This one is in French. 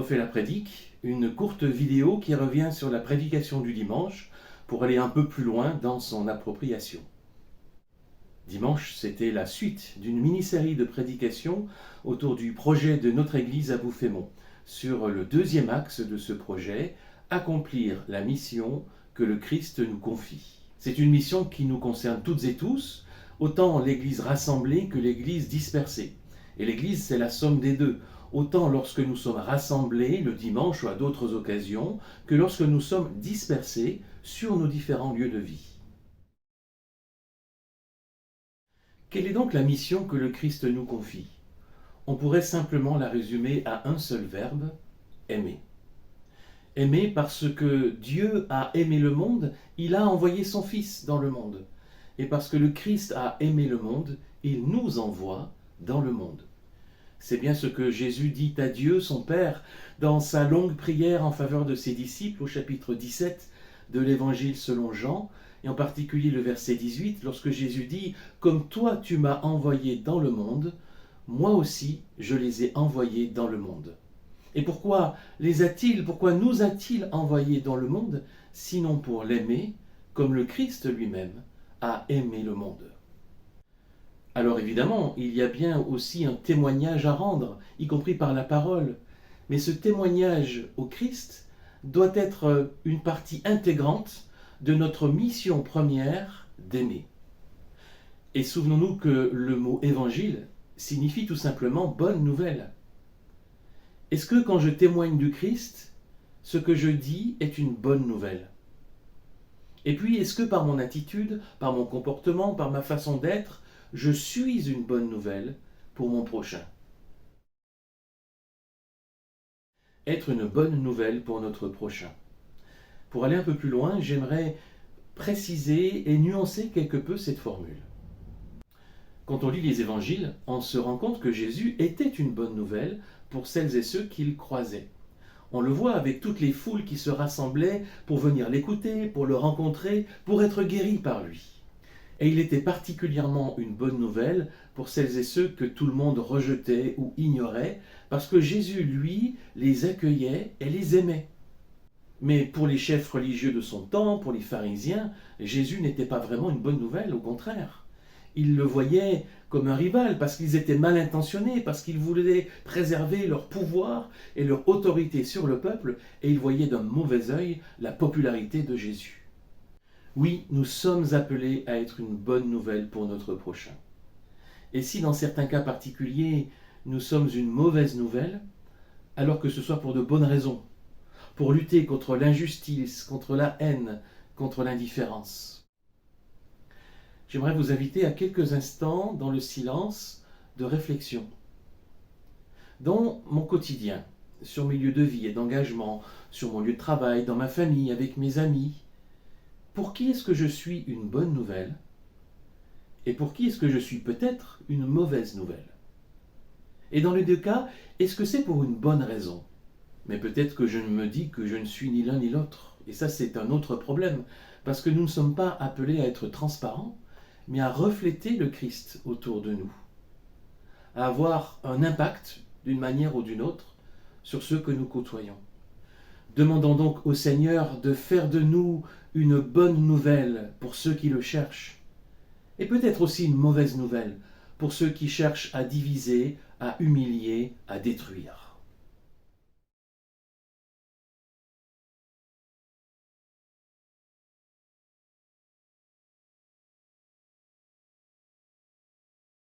refait la prédique, une courte vidéo qui revient sur la prédication du dimanche pour aller un peu plus loin dans son appropriation. Dimanche, c'était la suite d'une mini-série de prédications autour du projet de notre Église à Bouffémont, sur le deuxième axe de ce projet, accomplir la mission que le Christ nous confie. C'est une mission qui nous concerne toutes et tous, autant l'Église rassemblée que l'Église dispersée. Et l'Église, c'est la somme des deux, autant lorsque nous sommes rassemblés le dimanche ou à d'autres occasions, que lorsque nous sommes dispersés sur nos différents lieux de vie. Quelle est donc la mission que le Christ nous confie? On pourrait simplement la résumer à un seul verbe, aimer. Aimer parce que Dieu a aimé le monde, il a envoyé son Fils dans le monde. Et parce que le Christ a aimé le monde, il nous envoie dans le monde. C'est bien ce que Jésus dit à Dieu, son Père, dans sa longue prière en faveur de ses disciples au chapitre 17 de l'Évangile selon Jean, et en particulier le verset 18, lorsque Jésus dit « Comme toi tu m'as envoyé dans le monde, moi aussi je les ai envoyés dans le monde. » Et pourquoi nous a-t-il envoyés dans le monde, sinon pour l'aimer, comme le Christ lui-même a aimé le monde? Alors évidemment, il y a bien aussi un témoignage à rendre, y compris par la parole. Mais ce témoignage au Christ doit être une partie intégrante de notre mission première d'aimer. Et souvenons-nous que le mot évangile signifie tout simplement bonne nouvelle. Est-ce que quand je témoigne du Christ, ce que je dis est une bonne nouvelle? Et puis, est-ce que par mon attitude, par mon comportement, par ma façon d'être, je suis une bonne nouvelle pour mon prochain? Être une bonne nouvelle pour notre prochain. Pour aller un peu plus loin, j'aimerais préciser et nuancer quelque peu cette formule. Quand on lit les évangiles, on se rend compte que Jésus était une bonne nouvelle pour celles et ceux qu'il croisait. On le voit avec toutes les foules qui se rassemblaient pour venir l'écouter, pour le rencontrer, pour être guéris par lui. Et il était particulièrement une bonne nouvelle pour celles et ceux que tout le monde rejetait ou ignorait, parce que Jésus, lui, les accueillait et les aimait. Mais pour les chefs religieux de son temps, pour les pharisiens, Jésus n'était pas vraiment une bonne nouvelle, au contraire. Ils le voyaient comme un rival parce qu'ils étaient mal intentionnés, parce qu'ils voulaient préserver leur pouvoir et leur autorité sur le peuple, et ils voyaient d'un mauvais œil la popularité de Jésus. Oui, nous sommes appelés à être une bonne nouvelle pour notre prochain. Et si dans certains cas particuliers, nous sommes une mauvaise nouvelle, alors que ce soit pour de bonnes raisons, pour lutter contre l'injustice, contre la haine, contre l'indifférence. J'aimerais vous inviter à quelques instants dans le silence de réflexion. Dans mon quotidien, sur mes lieux de vie et d'engagement, sur mon lieu de travail, dans ma famille, avec mes amis, pour qui est-ce que je suis une bonne nouvelle et pour qui est-ce que je suis peut-être une mauvaise nouvelle? Et dans les deux cas, est-ce que c'est pour une bonne raison? Mais peut-être que je me dis que je ne suis ni l'un ni l'autre. Et ça, c'est un autre problème, parce que nous ne sommes pas appelés à être transparents, mais à refléter le Christ autour de nous, à avoir un impact d'une manière ou d'une autre sur ceux que nous côtoyons. Demandons donc au Seigneur de faire de nous une bonne nouvelle pour ceux qui le cherchent, et peut-être aussi une mauvaise nouvelle pour ceux qui cherchent à diviser, à humilier, à détruire.